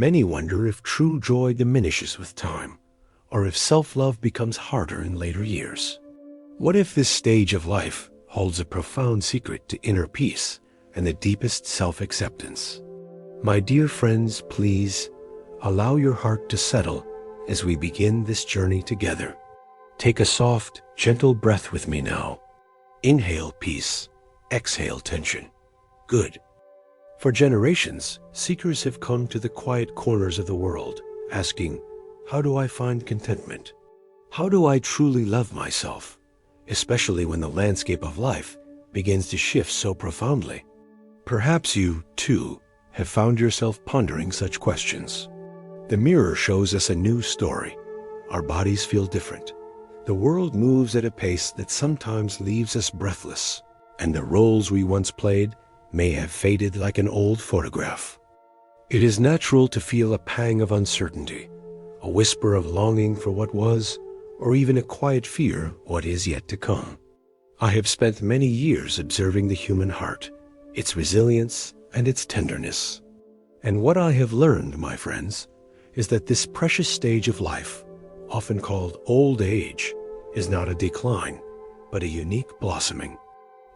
Many wonder if true joy diminishes with time, or if self-love becomes harder in later years. What if this stage of life holds a profound secret to inner peace and the deepest self-acceptance? My dear friends, please allow your heart to settle as we begin this journey together. Take a soft, gentle breath with me now. Inhale peace, exhale tension. Good. For generations, seekers have come to the quiet corners of the world, asking, how do I find contentment? How do I truly love myself, especially when the landscape of life begins to shift so profoundly? Perhaps you, too, have found yourself pondering such questions. The mirror shows us a new story. Our bodies feel different. The world moves at a pace that sometimes leaves us breathless, and the roles we once played may have faded like an old photograph. It is natural to feel a pang of uncertainty, a whisper of longing for what was, or even a quiet fear what is yet to come. I have spent many years observing the human heart, its resilience and its tenderness. And what I have learned, my friends, is that this precious stage of life, often called old age, is not a decline, but a unique blossoming.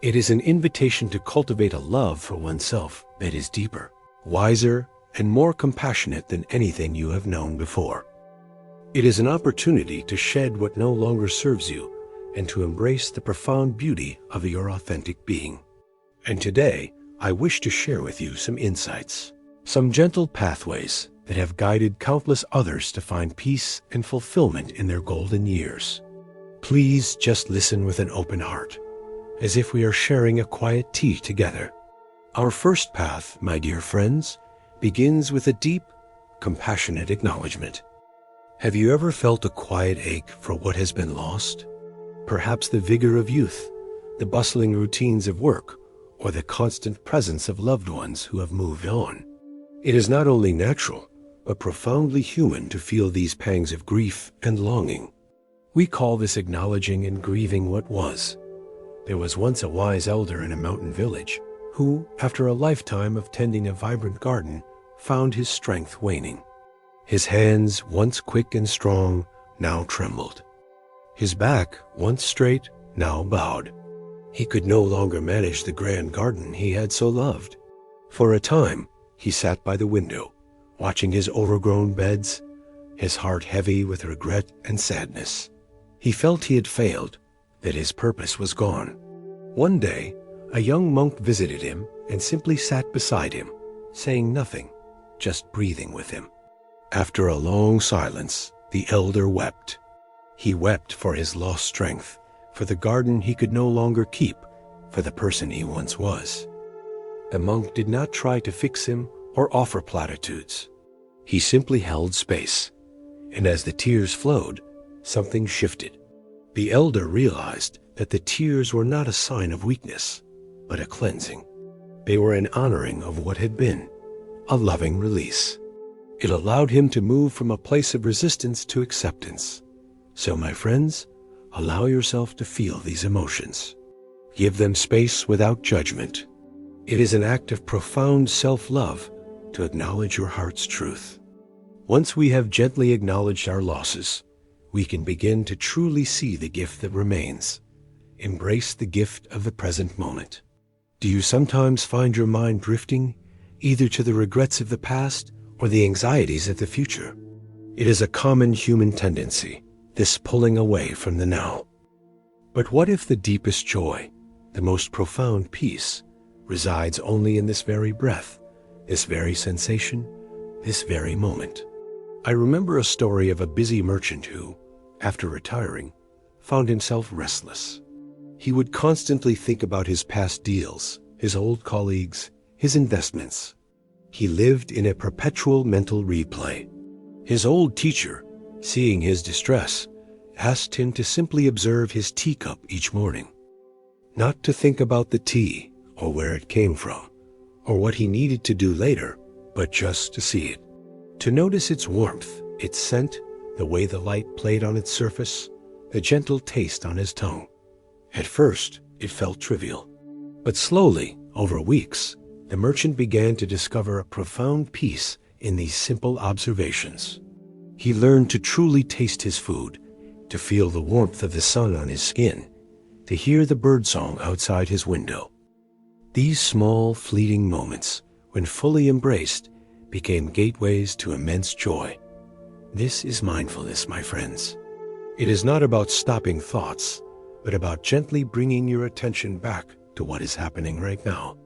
It is an invitation to cultivate a love for oneself that is deeper, wiser, and more compassionate than anything you have known before. It is an opportunity to shed what no longer serves you and to embrace the profound beauty of your authentic being. And today, I wish to share with you some insights, some gentle pathways that have guided countless others to find peace and fulfillment in their golden years. Please just listen with an open heart, as if we are sharing a quiet tea together. Our first path, my dear friends, begins with a deep, compassionate acknowledgement. Have you ever felt a quiet ache for what has been lost? Perhaps the vigor of youth, the bustling routines of work, or the constant presence of loved ones who have moved on. It is not only natural, but profoundly human to feel these pangs of grief and longing. We call this acknowledging and grieving what was. There was once a wise elder in a mountain village who, after a lifetime of tending a vibrant garden, found his strength waning. His hands, once quick and strong, now trembled. His back, once straight, now bowed. He could no longer manage the grand garden he had so loved. For a time, he sat by the window, watching his overgrown beds, his heart heavy with regret and sadness. He felt he had failed, that his purpose was gone. One day, a young monk visited him and simply sat beside him, saying nothing, just breathing with him. After a long silence, the elder wept. He wept for his lost strength, for the garden he could no longer keep, for the person he once was. The monk did not try to fix him or offer platitudes. He simply held space, and as the tears flowed, something shifted. The elder realized that the tears were not a sign of weakness, but a cleansing. They were an honoring of what had been, a loving release. It allowed him to move from a place of resistance to acceptance. So, my friends, allow yourself to feel these emotions. Give them space without judgment. It is an act of profound self-love to acknowledge your heart's truth. Once we have gently acknowledged our losses, we can begin to truly see the gift that remains. Embrace the gift of the present moment. Do you sometimes find your mind drifting, either to the regrets of the past or the anxieties of the future? It is a common human tendency, this pulling away from the now. But what if the deepest joy, the most profound peace, resides only in this very breath, this very sensation, this very moment? I remember a story of a busy merchant who, after retiring, found himself restless. He would constantly think about his past deals, his old colleagues, his investments. He lived in a perpetual mental replay. His old teacher, seeing his distress, asked him to simply observe his teacup each morning. Not to think about the tea, or where it came from, or what he needed to do later, but just to see it. To notice its warmth, its scent, the way the light played on its surface, the gentle taste on his tongue. At first, it felt trivial. But slowly, over weeks, the merchant began to discover a profound peace in these simple observations. He learned to truly taste his food, to feel the warmth of the sun on his skin, to hear the birdsong outside his window. These small, fleeting moments, when fully embraced, became gateways to immense joy. This is mindfulness, my friends. It is not about stopping thoughts, but about gently bringing your attention back to what is happening right now.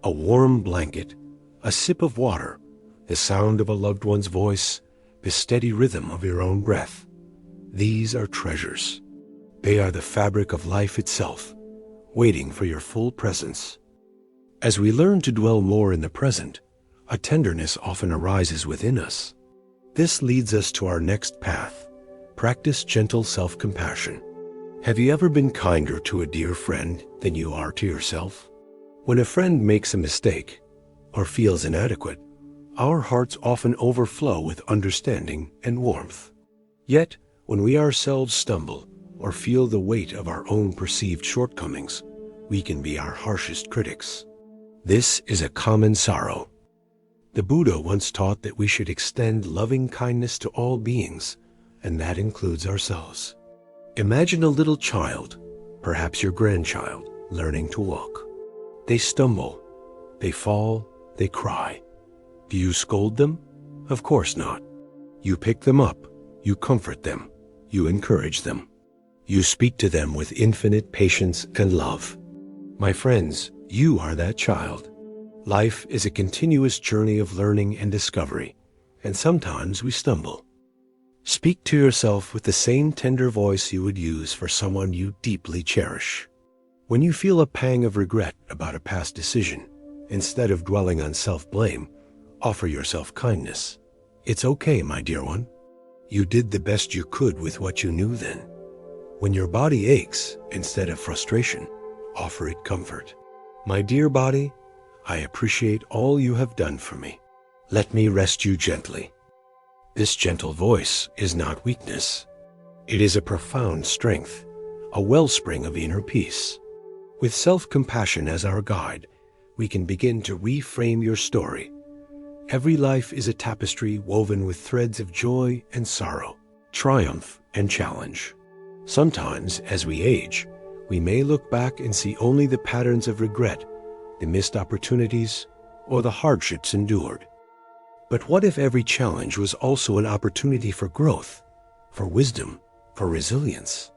A warm blanket, a sip of water, the sound of a loved one's voice, the steady rhythm of your own breath. These are treasures. They are the fabric of life itself, waiting for your full presence. As we learn to dwell more in the present, a tenderness often arises within us. This leads us to our next path. Practice gentle self-compassion. Have you ever been kinder to a dear friend than you are to yourself? When a friend makes a mistake or feels inadequate, our hearts often overflow with understanding and warmth. Yet, when we ourselves stumble or feel the weight of our own perceived shortcomings, we can be our harshest critics. This is a common sorrow. The Buddha once taught that we should extend loving kindness to all beings, and that includes ourselves. Imagine a little child, perhaps your grandchild, learning to walk. They stumble, they fall, they cry. Do you scold them? Of course not. You pick them up, you comfort them, you encourage them. You speak to them with infinite patience and love. My friends, you are that child. Life is a continuous journey of learning and discovery, and sometimes we stumble. Speak to yourself with the same tender voice you would use for someone you deeply cherish. When you feel a pang of regret about a past decision, instead of dwelling on self-blame, offer yourself kindness. It's okay, my dear one. You did the best you could with what you knew then. When your body aches, instead of frustration, offer it comfort. My dear body, I appreciate all you have done for me. Let me rest you gently. This gentle voice is not weakness. It is a profound strength, a wellspring of inner peace. With self-compassion as our guide, we can begin to reframe your story. Every life is a tapestry woven with threads of joy and sorrow, triumph and challenge. Sometimes, as we age, we may look back and see only the patterns of regret, the missed opportunities, or the hardships endured. But what if every challenge was also an opportunity for growth, for wisdom, for resilience?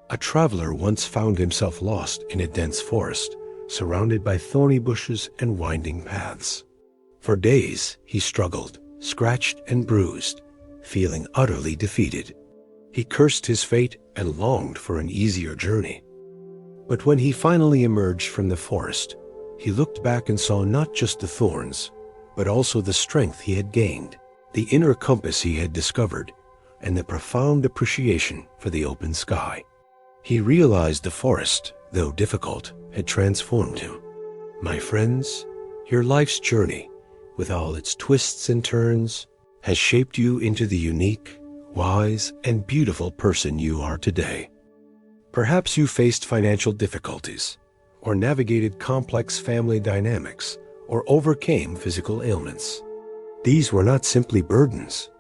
A traveler once found himself lost in a dense forest, surrounded by thorny bushes and winding paths. For days, he struggled, scratched and bruised, feeling utterly defeated. He cursed his fate and longed for an easier journey. But when he finally emerged from the forest, he looked back and saw not just the thorns, but also the strength he had gained, the inner compass he had discovered, and the profound appreciation for the open sky. He realized the forest, though difficult, had transformed him. My friends, your life's journey, with all its twists and turns, has shaped you into the unique, wise, and beautiful person you are today. Perhaps you faced financial difficulties, or navigated complex family dynamics, or overcame physical ailments. These were not simply burdens.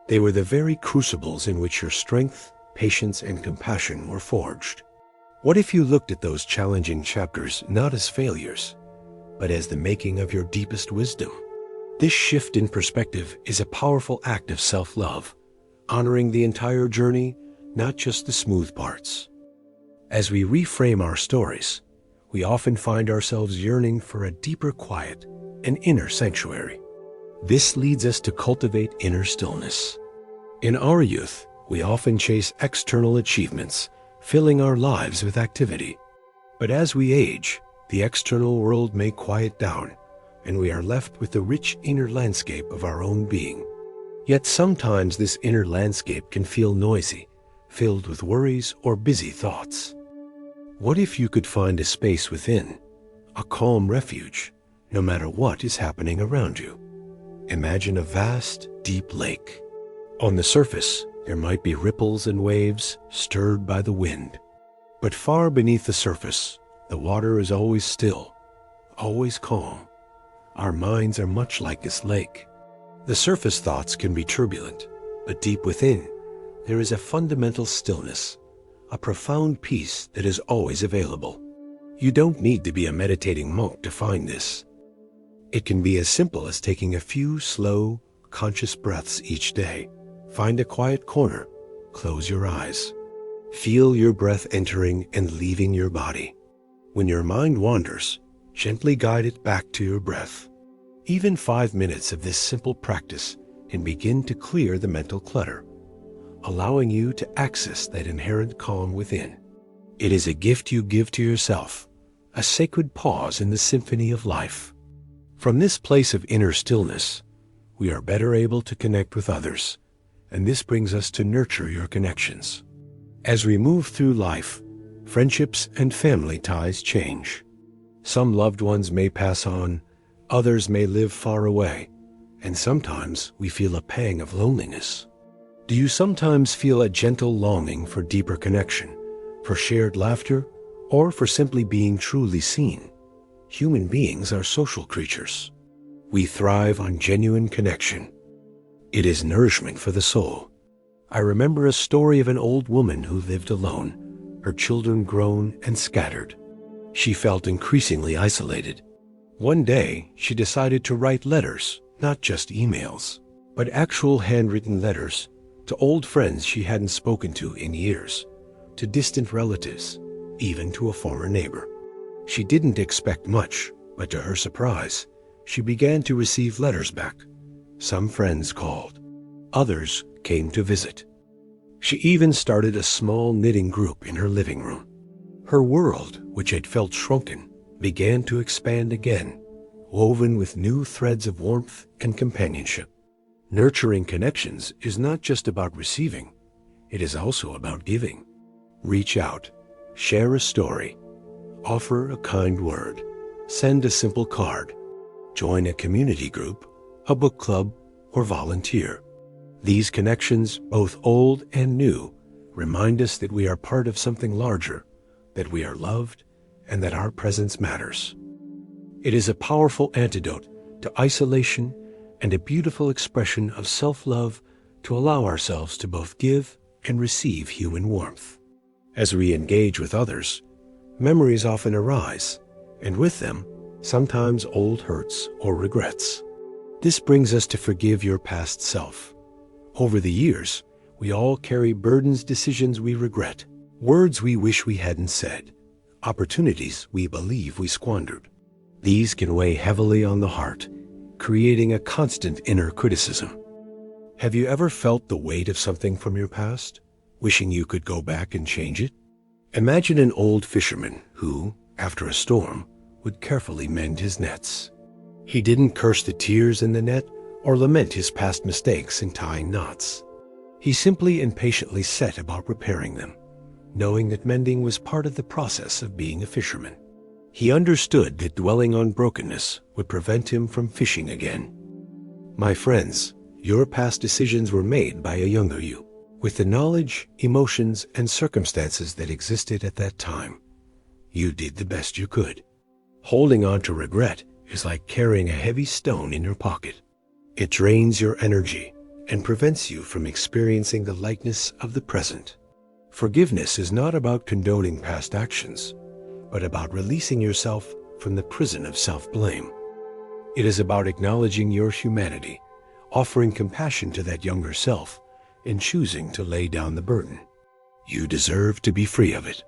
They were the very crucibles in which your strength, patience, and compassion were forged. What if you looked at those challenging chapters not as failures, but as the making of your deepest wisdom? This shift in perspective is a powerful act of self-love, honoring the entire journey, not just the smooth parts. As we reframe our stories, we often find ourselves yearning for a deeper quiet, an inner sanctuary. This leads us to cultivate inner stillness. In our youth, we often chase external achievements, filling our lives with activity. But as we age, the external world may quiet down, and we are left with the rich inner landscape of our own being. Yet sometimes this inner landscape can feel noisy, filled with worries or busy thoughts. What if you could find a space within, a calm refuge, no matter what is happening around you? Imagine a vast, deep lake. On the surface, there might be ripples and waves stirred by the wind. But far beneath the surface, the water is always still, always calm. Our minds are much like this lake. The surface thoughts can be turbulent, but deep within, there is a fundamental stillness, a profound peace that is always available. You don't need to be a meditating monk to find this. It can be as simple as taking a few slow, conscious breaths each day. Find a quiet corner, close your eyes. Feel your breath entering and leaving your body. When your mind wanders, gently guide it back to your breath. Even 5 minutes of this simple practice can begin to clear the mental clutter, allowing you to access that inherent calm within. It is a gift you give to yourself, a sacred pause in the symphony of life. From this place of inner stillness, we are better able to connect with others, and this brings us to nurture your connections. As we move through life, friendships and family ties change. Some loved ones may pass on, others may live far away, and sometimes we feel a pang of loneliness. Do you sometimes feel a gentle longing for deeper connection, for shared laughter, or for simply being truly seen? Human beings are social creatures. We thrive on genuine connection. It is nourishment for the soul. I remember a story of an old woman who lived alone, her children grown and scattered. She felt increasingly isolated. One day, she decided to write letters, not just emails, but actual handwritten letters to old friends she hadn't spoken to in years, to distant relatives, even to a former neighbor. She didn't expect much, but to her surprise, she began to receive letters back. Some friends called. Others came to visit. She even started a small knitting group in her living room. Her world, which had felt shrunken, began to expand again, woven with new threads of warmth and companionship. Nurturing connections is not just about receiving, it is also about giving. Reach out, share a story, offer a kind word, send a simple card, join a community group, a book club, or volunteer. These connections, both old and new, remind us that we are part of something larger, that we are loved, and that our presence matters. It is a powerful antidote to isolation and a beautiful expression of self-love to allow ourselves to both give and receive human warmth. As we engage with others, memories often arise, and with them, sometimes old hurts or regrets. This brings us to forgive your past self. Over the years, we all carry burdens, decisions we regret, words we wish we hadn't said, opportunities we believe we squandered. These can weigh heavily on the heart, creating a constant inner criticism. Have you ever felt the weight of something from your past, wishing you could go back and change it? Imagine an old fisherman who, after a storm, would carefully mend his nets. He didn't curse the tears in the net or lament his past mistakes in tying knots. He simply and patiently set about repairing them, knowing that mending was part of the process of being a fisherman. He understood that dwelling on brokenness would prevent him from fishing again. My friends, your past decisions were made by a younger you, with the knowledge, emotions, and circumstances that existed at that time. You did the best you could. Holding on to regret is like carrying a heavy stone in your pocket. It drains your energy and prevents you from experiencing the lightness of the present. Forgiveness is not about condoning past actions, but about releasing yourself from the prison of self-blame. It is about acknowledging your humanity, offering compassion to that younger self, and choosing to lay down the burden. You deserve to be free of it.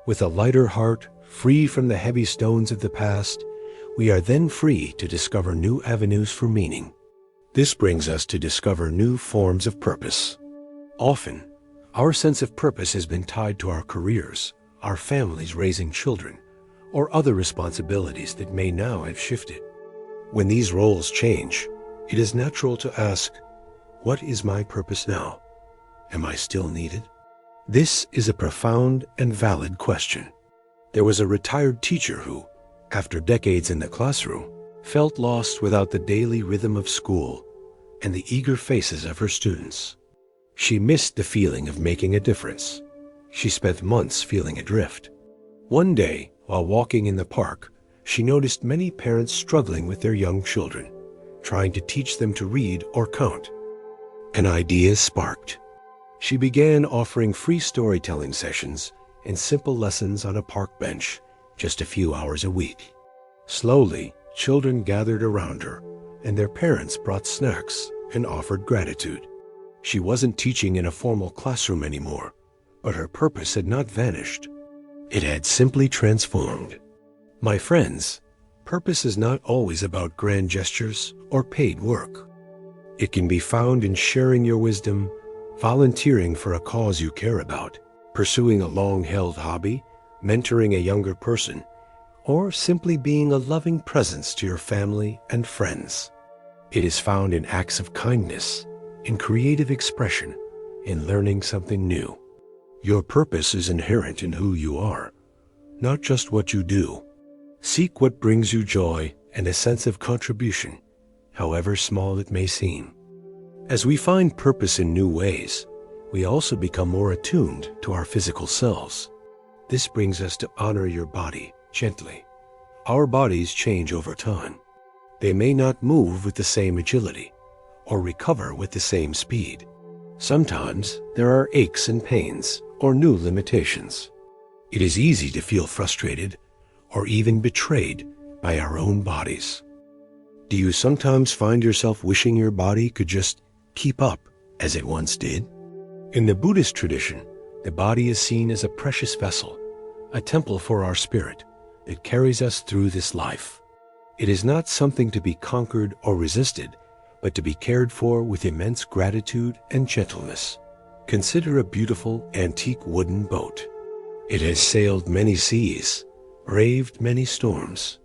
With a lighter heart, free from the heavy stones of the past, we are then free to discover new avenues for meaning. This brings us to discover new forms of purpose. Often, our sense of purpose has been tied to our careers, our families raising children, or other responsibilities that may now have shifted. When these roles change, it is natural to ask, what is my purpose now? Am I still needed? This is a profound and valid question. There was a retired teacher who, after decades in the classroom, felt lost without the daily rhythm of school and the eager faces of her students. She missed the feeling of making a difference. She spent months feeling adrift. One day, while walking in the park, she noticed many parents struggling with their young children, trying to teach them to read or count. An idea sparked. She began offering free storytelling sessions and simple lessons on a park bench just a few hours a week. Slowly, children gathered around her, and their parents brought snacks and offered gratitude. She wasn't teaching in a formal classroom anymore, but her purpose had not vanished. It had simply transformed. My friends, purpose is not always about grand gestures or paid work. It can be found in sharing your wisdom, volunteering for a cause you care about, pursuing a long-held hobby, mentoring a younger person, or simply being a loving presence to your family and friends. It is found in acts of kindness, in creative expression, in learning something new. Your purpose is inherent in who you are, not just what you do. Seek what brings you joy and a sense of contribution, however small it may seem. As we find purpose in new ways, we also become more attuned to our physical selves. This brings us to honor your body gently. Our bodies change over time. They may not move with the same agility or recover with the same speed. Sometimes there are aches and pains or new limitations. It is easy to feel frustrated or even betrayed by our own bodies. Do you sometimes find yourself wishing your body could just keep up as it once did? In the Buddhist tradition, the body is seen as a precious vessel, a temple for our spirit that carries us through this life. It is not something to be conquered or resisted, but to be cared for with immense gratitude and gentleness. Consider a beautiful antique wooden boat. It has sailed many seas, braved many storms.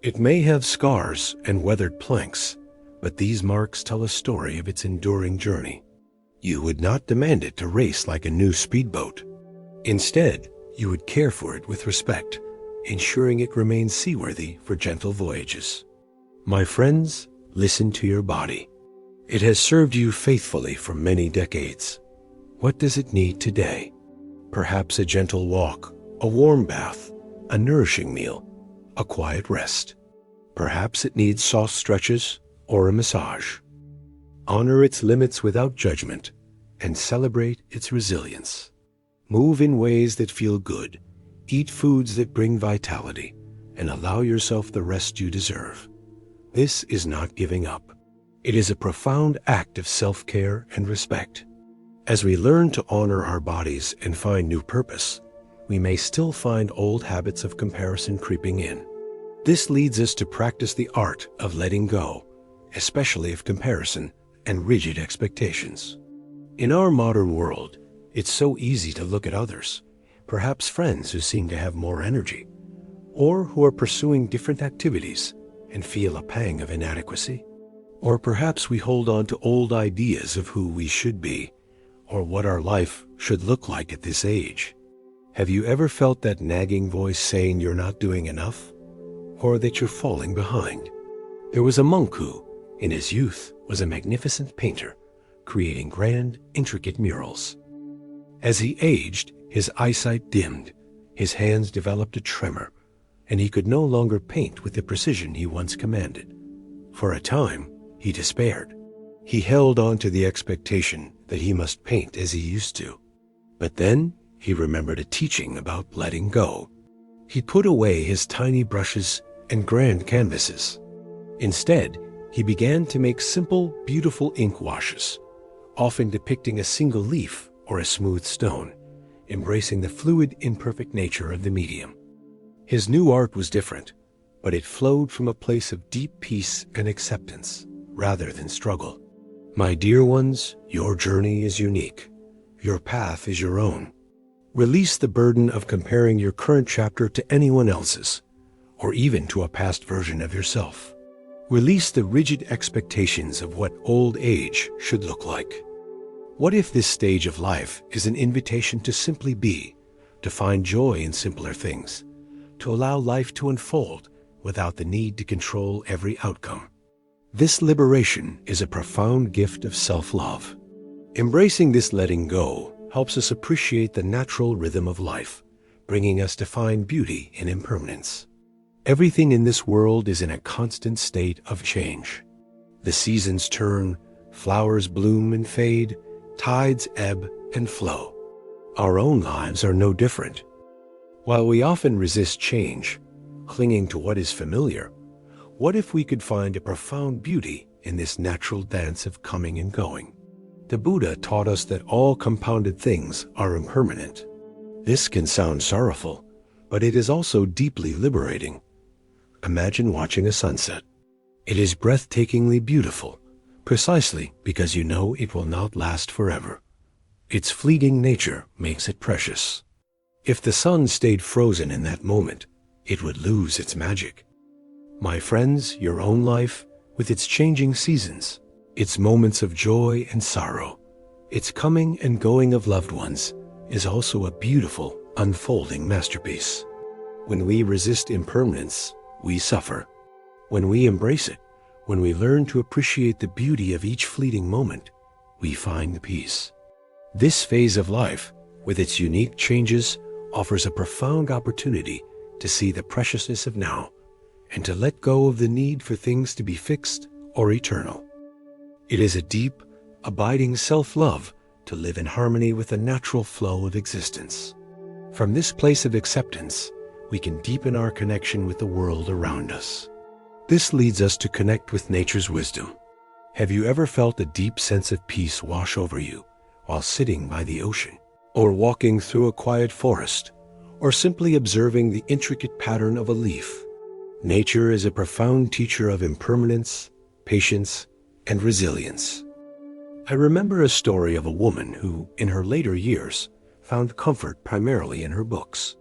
It may have scars and weathered planks, but these marks tell a story of its enduring journey. You would not demand it to race like a new speedboat. Instead, you would care for it with respect, ensuring it remains seaworthy for gentle voyages. My friends, listen to your body. It has served you faithfully for many decades. What does it need today? Perhaps a gentle walk, a warm bath, a nourishing meal, a quiet rest. Perhaps it needs soft stretches or a massage. Honor its limits without judgment and celebrate its resilience. Move in ways that feel good. Eat foods that bring vitality and allow yourself the rest you deserve. This is not giving up. It is a profound act of self-care and respect. As we learn to honor our bodies and find new purpose, we may still find old habits of comparison creeping in. This leads us to practice the art of letting go, especially of comparison and rigid expectations. In our modern world, it's so easy to look at others, perhaps friends who seem to have more energy, or who are pursuing different activities and feel a pang of inadequacy. Or perhaps we hold on to old ideas of who we should be, or what our life should look like at this age. Have you ever felt that nagging voice saying you're not doing enough, or that you're falling behind? There was a monk who, in his youth, was a magnificent painter, creating grand, intricate murals. As he aged, his eyesight dimmed, his hands developed a tremor, and he could no longer paint with the precision he once commanded. For a time, he despaired. He held on to the expectation that he must paint as he used to. But then he remembered a teaching about letting go. He put away his tiny brushes and grand canvases. Instead, he began to make simple, beautiful ink washes, often depicting a single leaf or a smooth stone, embracing the fluid, imperfect nature of the medium. His new art was different, but it flowed from a place of deep peace and acceptance, rather than struggle. My dear ones, your journey is unique. Your path is your own. Release the burden of comparing your current chapter to anyone else's, or even to a past version of yourself. Release the rigid expectations of what old age should look like. What if this stage of life is an invitation to simply be, to find joy in simpler things, to allow life to unfold without the need to control every outcome? This liberation is a profound gift of self-love. Embracing this letting go helps us appreciate the natural rhythm of life, bringing us to find beauty in impermanence. Everything in this world is in a constant state of change. The seasons turn, flowers bloom and fade, tides ebb and flow. Our own lives are no different. While we often resist change, clinging to what is familiar, what if we could find a profound beauty in this natural dance of coming and going? The Buddha taught us that all compounded things are impermanent. This can sound sorrowful, but it is also deeply liberating. Imagine watching a sunset. It is breathtakingly beautiful, precisely because you know it will not last forever. Its fleeting nature makes it precious. If the sun stayed frozen in that moment, it would lose its magic. My friends, your own life, with its changing seasons, its moments of joy and sorrow, its coming and going of loved ones, is also a beautiful, unfolding masterpiece. When we resist impermanence, we suffer. When we embrace it, when we learn to appreciate the beauty of each fleeting moment, we find peace. This phase of life, with its unique changes, offers a profound opportunity to see the preciousness of now and to let go of the need for things to be fixed or eternal. It is a deep, abiding self-love to live in harmony with the natural flow of existence. From this place of acceptance, we can deepen our connection with the world around us. This leads us to connect with nature's wisdom. Have you ever felt a deep sense of peace wash over you while sitting by the ocean, or walking through a quiet forest, or simply observing the intricate pattern of a leaf? Nature is a profound teacher of impermanence, patience, and resilience. I remember a story of a woman who, in her later years, found comfort primarily in her books.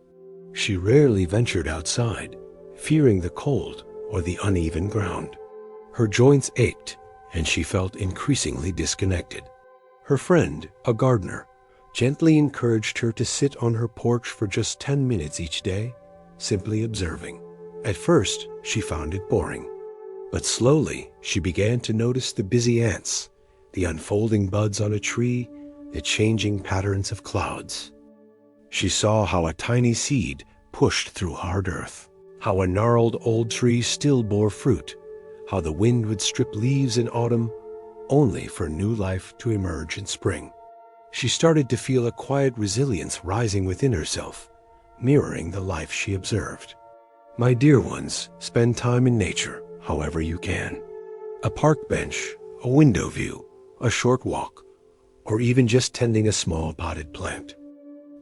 She rarely ventured outside, fearing the cold or the uneven ground. Her joints ached, and she felt increasingly disconnected. Her friend, a gardener, gently encouraged her to sit on her porch for just 10 minutes each day, simply observing. At first, she found it boring, but slowly she began to notice the busy ants, the unfolding buds on a tree, the changing patterns of clouds. She saw how a tiny seed pushed through hard earth, how a gnarled old tree still bore fruit, how the wind would strip leaves in autumn, only for new life to emerge in spring. She started to feel a quiet resilience rising within herself, mirroring the life she observed. My dear ones, spend time in nature however you can. A park bench, a window view, a short walk, or even just tending a small potted plant.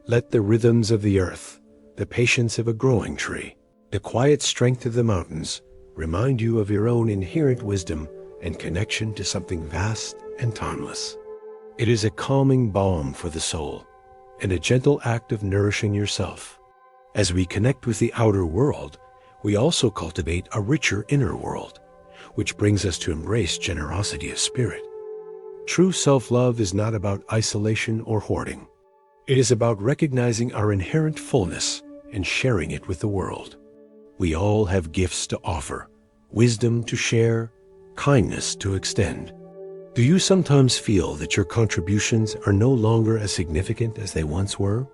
Let the rhythms of the earth, the patience of a growing tree, the quiet strength of the mountains remind you of your own inherent wisdom and connection to something vast and timeless. It is a calming balm for the soul and a gentle act of nourishing yourself. As we connect with the outer world, we also cultivate a richer inner world, which brings us to embrace generosity of spirit. True self-love is not about isolation or hoarding. It is about recognizing our inherent fullness and sharing it with the world. We all have gifts to offer, wisdom to share, kindness to extend. Do you sometimes feel that your contributions are no longer as significant as they once were?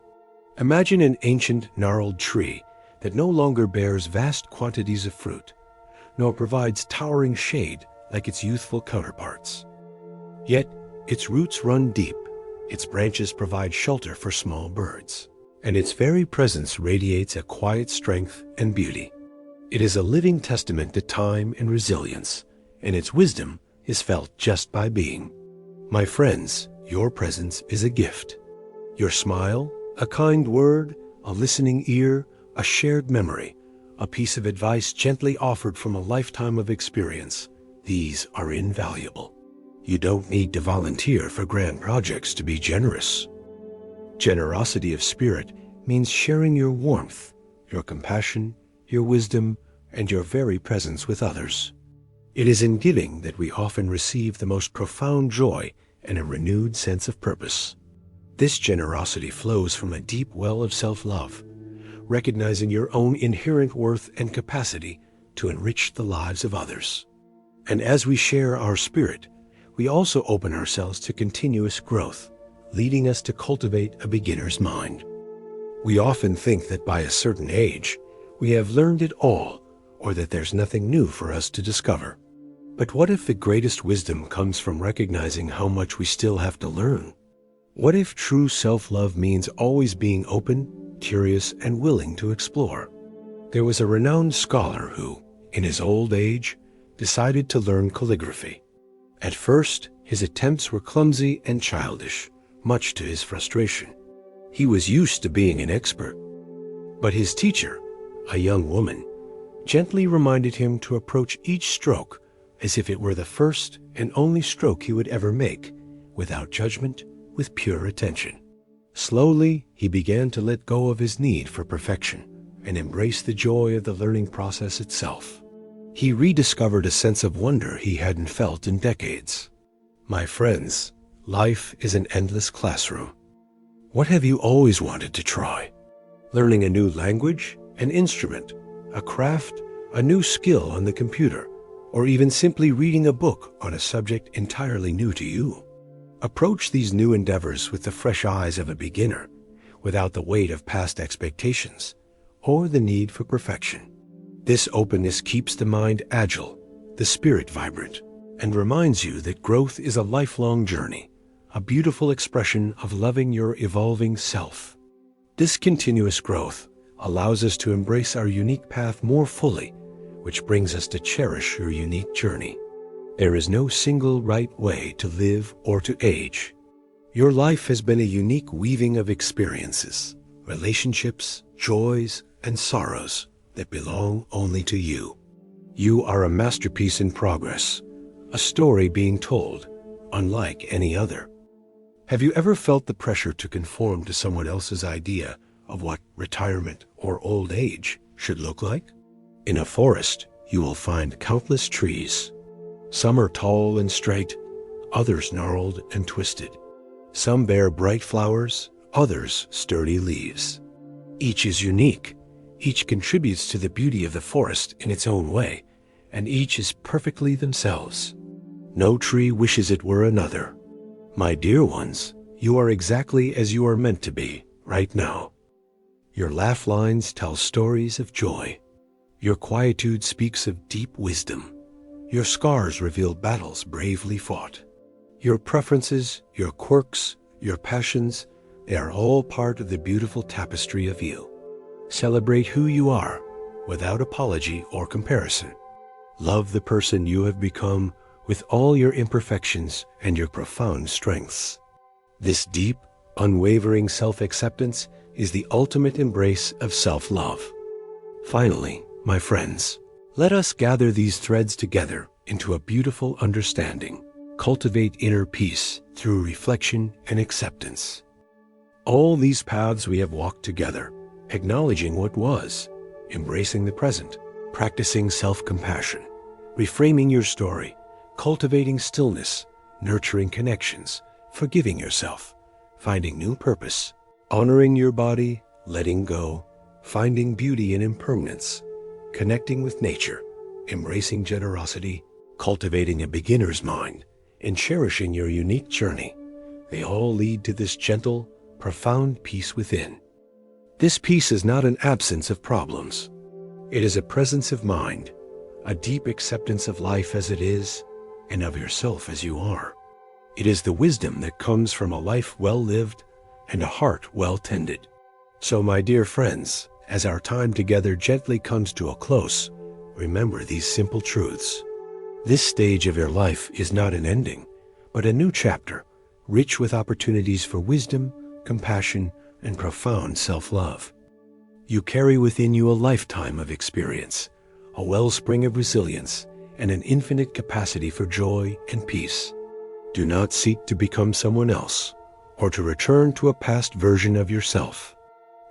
Imagine an ancient gnarled tree that no longer bears vast quantities of fruit, nor provides towering shade like its youthful counterparts. Yet its roots run deep, its branches provide shelter for small birds, and its very presence radiates a quiet strength and beauty. It is a living testament to time and resilience, and its wisdom is felt just by being. My friends, your presence is a gift. Your smile, a kind word, a listening ear, a shared memory, a piece of advice gently offered from a lifetime of experience, these are invaluable. You don't need to volunteer for grand projects to be generous. Generosity of spirit means sharing your warmth, your compassion, your wisdom, and your very presence with others. It is in giving that we often receive the most profound joy and a renewed sense of purpose. This generosity flows from a deep well of self-love, recognizing your own inherent worth and capacity to enrich the lives of others. And as we share our spirit, we also open ourselves to continuous growth, leading us to cultivate a beginner's mind. We often think that by a certain age, we have learned it all, or that there's nothing new for us to discover. But what if the greatest wisdom comes from recognizing how much we still have to learn? What if true self-love means always being open, curious, and willing to explore? There was a renowned scholar who, in his old age, decided to learn calligraphy. At first, his attempts were clumsy and childish, much to his frustration. He was used to being an expert. But his teacher, a young woman, gently reminded him to approach each stroke as if it were the first and only stroke he would ever make, without judgment, with pure attention. Slowly, he began to let go of his need for perfection and embrace the joy of the learning process itself. He rediscovered a sense of wonder he hadn't felt in decades. My friends, life is an endless classroom. What have you always wanted to try? Learning a new language, an instrument, a craft, a new skill on the computer, or even simply reading a book on a subject entirely new to you. Approach these new endeavors with the fresh eyes of a beginner, without the weight of past expectations or the need for perfection. This openness keeps the mind agile, the spirit vibrant, and reminds you that growth is a lifelong journey, a beautiful expression of loving your evolving self. This continuous growth allows us to embrace our unique path more fully, which brings us to cherish your unique journey. There is no single right way to live or to age. Your life has been a unique weaving of experiences, relationships, joys, and sorrows that belong only to you. You are a masterpiece in progress, a story being told, unlike any other. Have you ever felt the pressure to conform to someone else's idea of what retirement or old age should look like? In a forest, you will find countless trees. Some are tall and straight, others gnarled and twisted. Some bear bright flowers, others sturdy leaves. Each is unique. Each contributes to the beauty of the forest in its own way, and each is perfectly themselves. No tree wishes it were another. My dear ones, you are exactly as you are meant to be right now. Your laugh lines tell stories of joy. Your quietude speaks of deep wisdom. Your scars reveal battles bravely fought. Your preferences, your quirks, your passions, they are all part of the beautiful tapestry of you. Celebrate who you are without apology or comparison. Love the person you have become with all your imperfections and your profound strengths. This deep, unwavering self-acceptance is the ultimate embrace of self-love. Finally, my friends, let us gather these threads together into a beautiful understanding. Cultivate inner peace through reflection and acceptance. All these paths we have walked together, acknowledging what was, embracing the present, practicing self-compassion, reframing your story, cultivating stillness, nurturing connections, forgiving yourself, finding new purpose, honoring your body, letting go, finding beauty in impermanence, connecting with nature, embracing generosity, cultivating a beginner's mind, and cherishing your unique journey. They all lead to this gentle, profound peace within. This peace is not an absence of problems. It is a presence of mind, a deep acceptance of life as it is, and of yourself as you are. It is the wisdom that comes from a life well lived and a heart well tended. So, my dear friends, as our time together gently comes to a close, remember these simple truths. This stage of your life is not an ending, but a new chapter, rich with opportunities for wisdom, compassion, and profound self-love. You carry within you a lifetime of experience, a wellspring of resilience, and an infinite capacity for joy and peace. Do not seek to become someone else, or to return to a past version of yourself.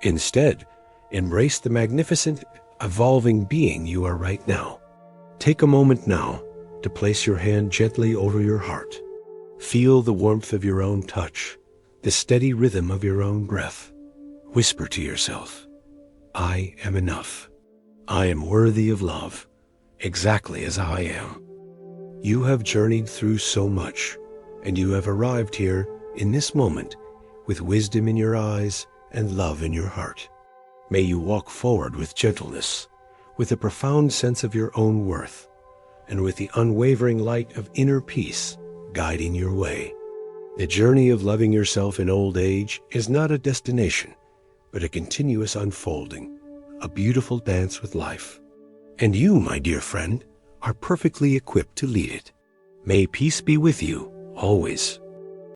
Instead, embrace the magnificent, evolving being you are right now. Take a moment now to place your hand gently over your heart. Feel the warmth of your own touch, the steady rhythm of your own breath. Whisper to yourself, I am enough. I am worthy of love, exactly as I am. You have journeyed through so much, and you have arrived here in this moment with wisdom in your eyes and love in your heart. May you walk forward with gentleness, with a profound sense of your own worth, and with the unwavering light of inner peace guiding your way. The journey of loving yourself in old age is not a destination, but a continuous unfolding, a beautiful dance with life. And you, my dear friend, are perfectly equipped to lead it. May peace be with you, always.